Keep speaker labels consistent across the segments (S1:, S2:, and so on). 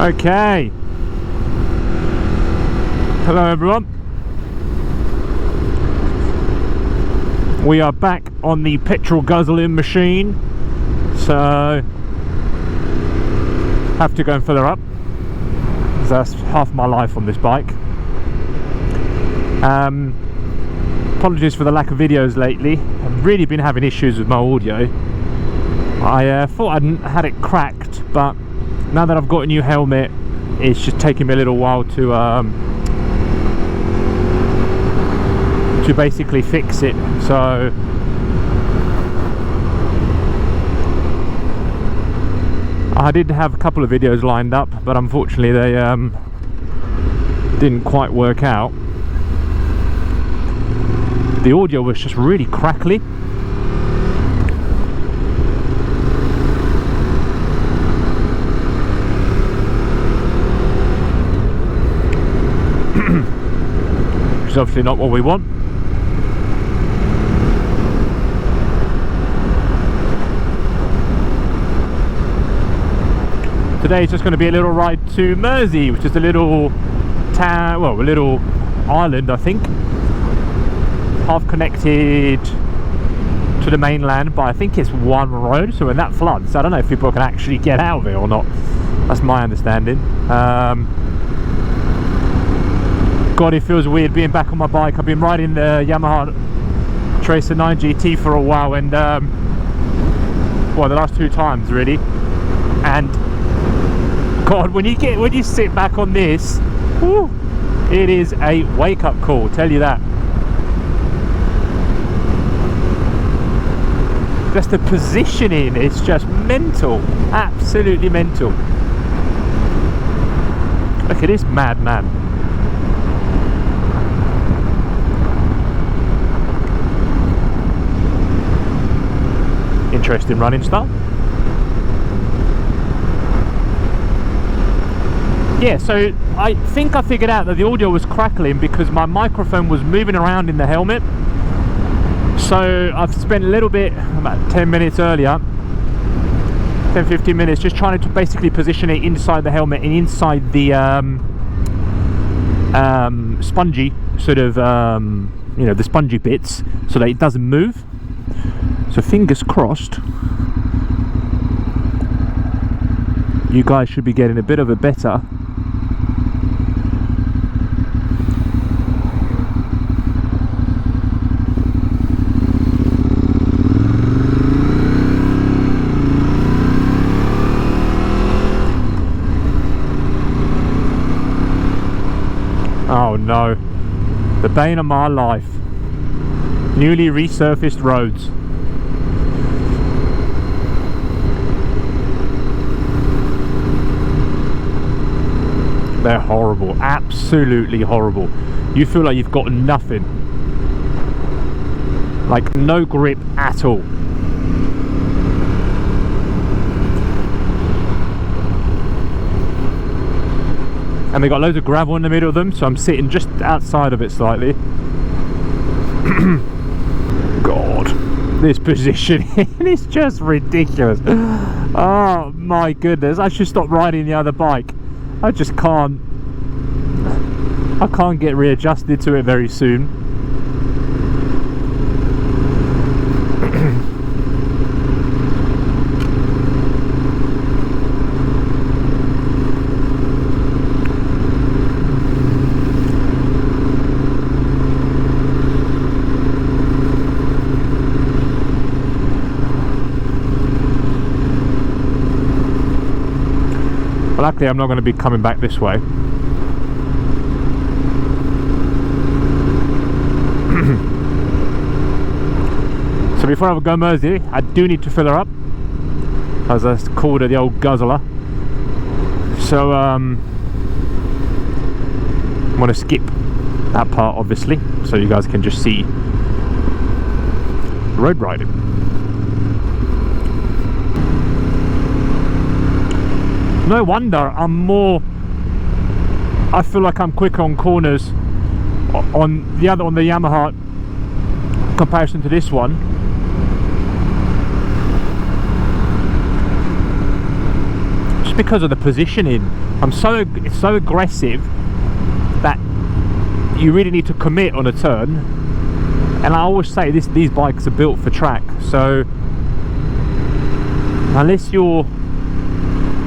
S1: Okay. Hello everyone. We are back on the petrol guzzling machine. So have to go and fill her up. That's half my life on this bike. Apologies for the lack of videos lately. I've really been having issues with my audio. I thought I'd had it cracked, but now that I've got a new helmet, it's just taking me a little while to basically fix it. So I did have a couple of videos lined up, but unfortunately they didn't quite work out. The audio was just really crackly. Which is obviously not what we want. Today is just going to be a little ride to Mersea, which is a little town, well, a little island, I think, half connected to the mainland, but I think it's one road. So when that floods, I don't know if people can actually get out of it or not. That's my understanding. God, it feels weird being back on my bike. I've been riding the Yamaha Tracer 9 GT for a while, and well, the last 2 times really. And God, when you sit back on this, whew, it is a wake-up call, tell you that. Just the positioning is just mental, absolutely mental. Look at this madman. Interesting running style. Yeah, so I think I figured out that the audio was crackling because my microphone was moving around in the helmet. So I've spent a little bit, about 10 minutes earlier, 10-15 minutes, just trying to basically position it inside the helmet and inside the spongy sort of, you know, the spongy bits, so that it doesn't move. So fingers crossed, you guys should be getting a bit of a better oh no, the bane of my life, newly resurfaced roads. They're horrible, absolutely horrible. You feel like you've got nothing, like no grip at all. And they got loads of gravel in the middle of them, so I'm sitting just outside of it slightly. God, this positioning is just ridiculous. Oh my goodness, I should stop riding the other bike. I just can't. I can't get readjusted to it very soon. But luckily I'm not going to be coming back this way. So before I go Mersea, I do need to fill her up, as I called her the old guzzler. So I'm going to skip that part obviously, so you guys can just see road riding. No wonder I feel like I'm quicker on corners on the Yamaha in comparison to this one. just because of the positioning. It's so aggressive that you really need to commit on a turn. And I always say these bikes are built for track, so unless you're,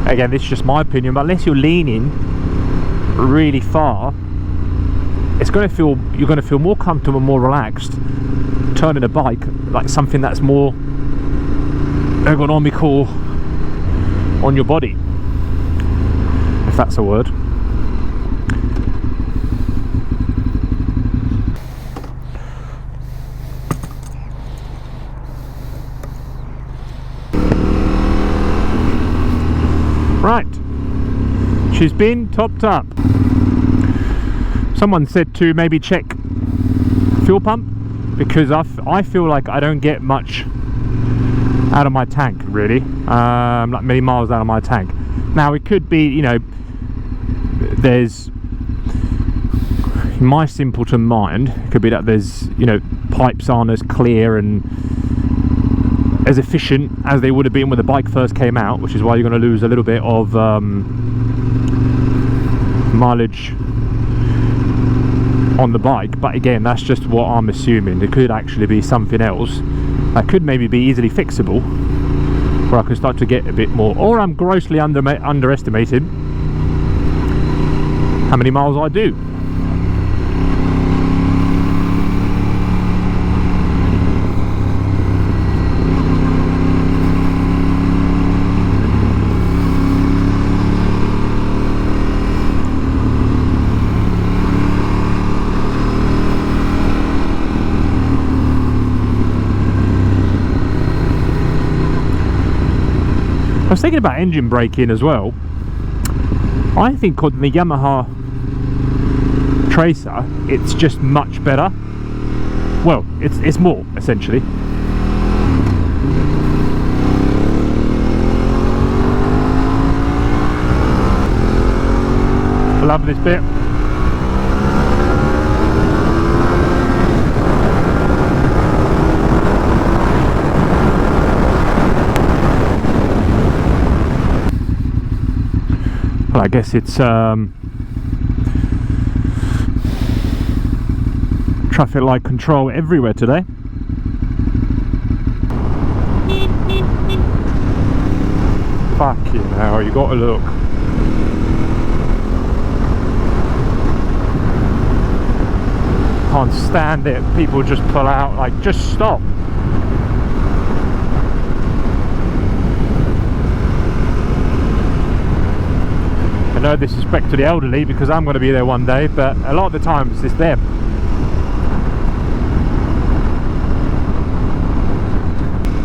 S1: again, this is just my opinion, but unless you're leaning really far, you're going to feel more comfortable, more relaxed turning a bike like something that's more ergonomical on your body, if that's a word. Right, she's been topped up. Someone said to maybe check fuel pump, because I feel like I don't get much out of my tank, really, like many miles out of my tank. Now it could be, you know, there's, in my simpleton mind, it could be that there's, you know, pipes aren't as clear and as efficient as they would have been when the bike first came out, which is why you're going to lose a little bit of mileage on the bike. But again, that's just what I'm assuming. There could actually be something else that could maybe be easily fixable, where I can start to get a bit more, or I'm grossly underestimating how many miles I do. I was thinking about engine braking as well. I think on the Yamaha Tracer it's just much better. Well, it's more, essentially. I love this bit. Well, I guess it's traffic light control everywhere today. Fucking hell, you gotta look. Can't stand it. People just pull out, like, just stop. No disrespect to the elderly, because I'm going to be there one day, but a lot of the times it's them.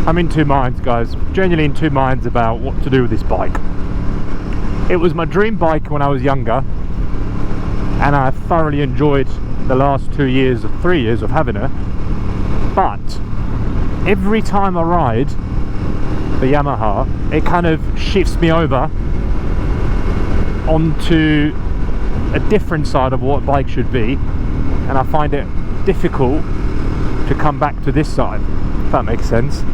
S1: I'm in two minds, guys, genuinely in two minds about what to do with this bike. It was my dream bike when I was younger, and I thoroughly enjoyed the last 2 years or 3 years of having her, but every time I ride the Yamaha, it kind of shifts me over onto a different side of what a bike should be, and I find it difficult to come back to this side, if that makes sense.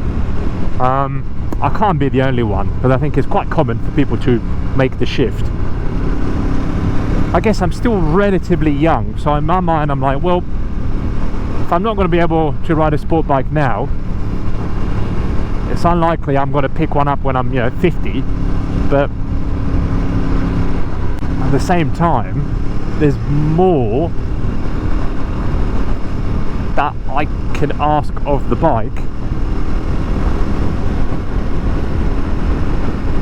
S1: I can't be the only one, but I think it's quite common for people to make the shift. I guess I'm still relatively young, so in my mind I'm like, well, if I'm not going to be able to ride a sport bike now, it's unlikely I'm going to pick one up when I'm, you know, 50, but at the same time, there's more that I can ask of the bike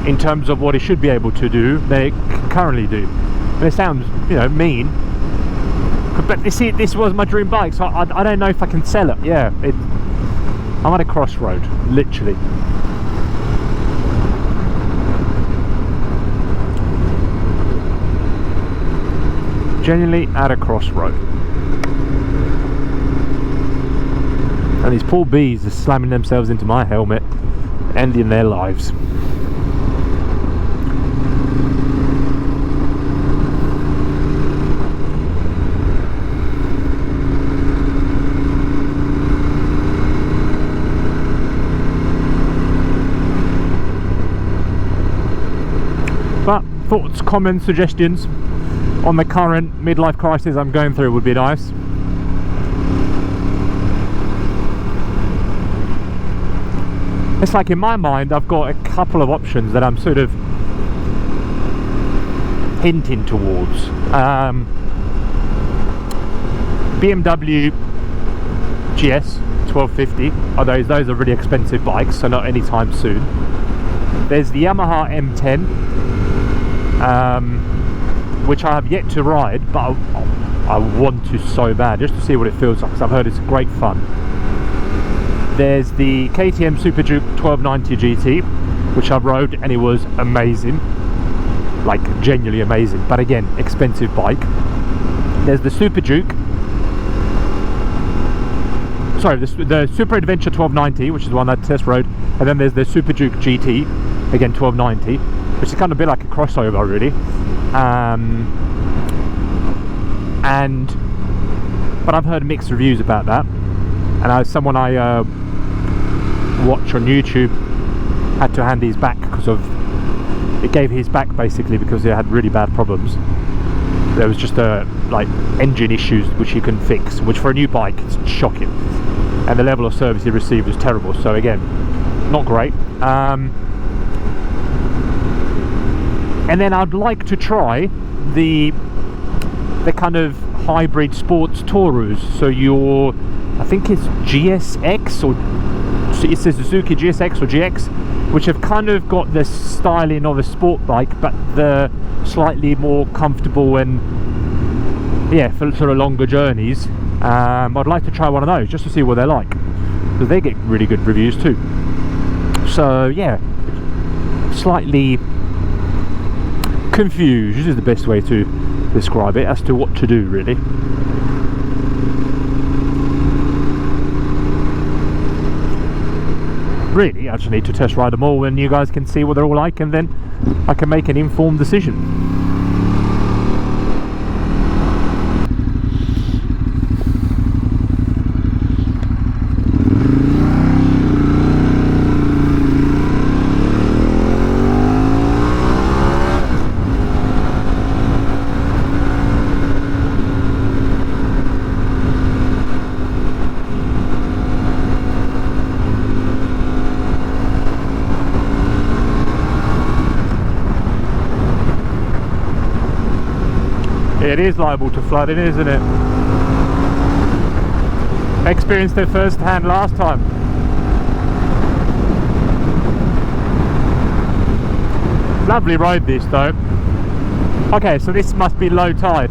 S1: in terms of what it should be able to do than it can currently do. And it sounds, you know, mean, but this was my dream bike, so I don't know if I can sell it. Yeah, I'm at a crossroad, literally. Genuinely at a crossroad. And these poor bees are slamming themselves into my helmet, ending their lives. But thoughts, comments, suggestions on the current midlife crisis I'm going through would be nice. It's like in my mind I've got a couple of options that I'm sort of hinting towards. BMW GS 1250, although those are really expensive bikes, so not anytime soon. There's the Yamaha M10, which I have yet to ride, but I want to so bad, just to see what it feels like, because I've heard it's great fun. There's the KTM Super Duke 1290 GT, which I rode and it was amazing, like genuinely amazing, but again, expensive bike. There's the Super Duke, sorry, the Super Adventure 1290, which is the one that I test rode, and then there's the Super Duke GT, again 1290, which is kind of a bit like a crossover really. But I've heard mixed reviews about that, and someone I watch on YouTube had to hand his back because of, it gave his back basically because it had really bad problems. There was just like engine issues which he couldn't fix, which for a new bike is shocking, and the level of service he received was terrible, so again, not great. And then I'd like to try the kind of hybrid sports Taurus, so your, I think it's GSX, or it says Suzuki GSX or GX, which have kind of got the styling of a sport bike, but the slightly more comfortable and, yeah, for sort of longer journeys. I'd like to try one of those just to see what they're like, because they get really good reviews too. So yeah, slightly confused is the best way to describe it as to what to do really. Really, I just need to test ride them all and you guys can see what they're all like, and then I can make an informed decision. It is liable to flooding, isn't it? Experienced it firsthand last time. Lovely road this though. Okay, so this must be low tide,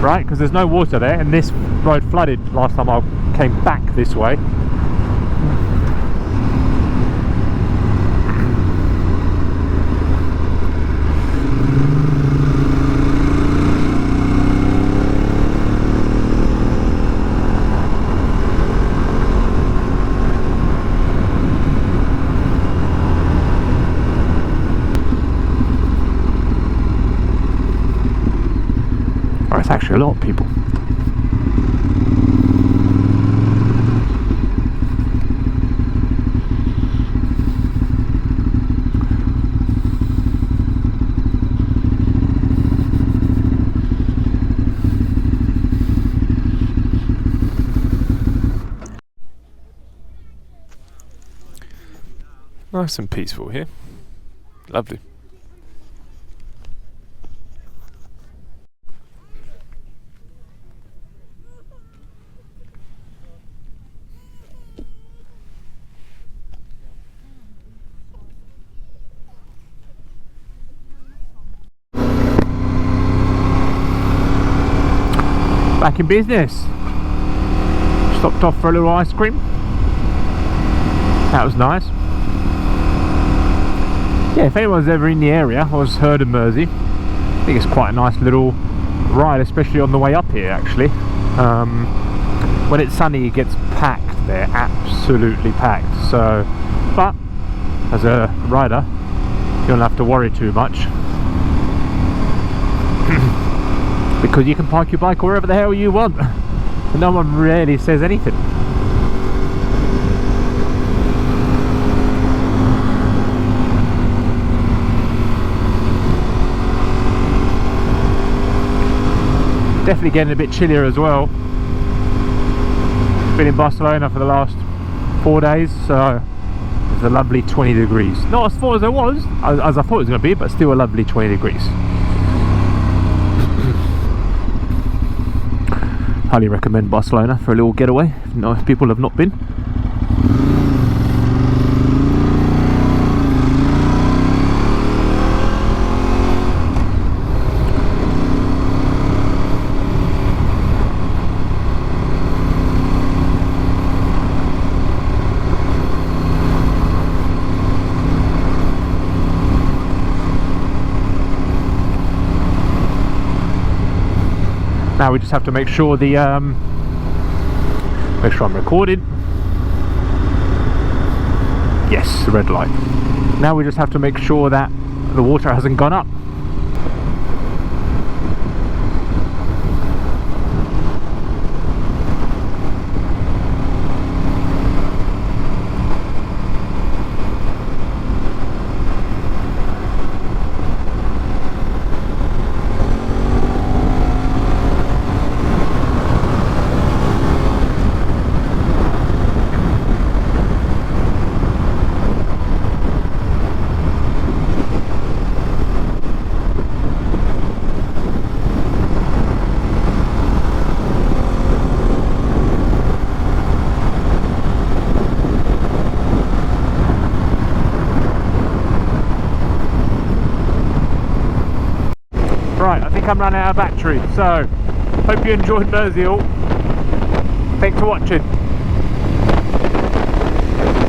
S1: right? Because there's no water there, and this road flooded last time I came back this way. It's actually a lot of people. Nice and peaceful here. Lovely. Back in business. Stopped off for a little ice cream. That was nice. Yeah, if anyone's ever in the area or has heard of Mersea, I think it's quite a nice little ride, especially on the way up here actually. When it's sunny it gets packed there, absolutely packed. So, but as a rider you don't have to worry too much. Because you can park your bike wherever the hell you want and no one really says anything. definitely getting a bit chillier as well. Been in Barcelona for the last 4 days, so it's a lovely 20 degrees. Not as hot as it was, as I thought it was going to be, but still a lovely 20 degrees. Highly recommend Barcelona for a little getaway, if people have not been. Now we just have to make sure the make sure I'm recording. Yes, red light. Now we just have to make sure that the water hasn't gone up. Right, I think I'm running out of battery, so hope you enjoyed Mersea. Thanks for watching.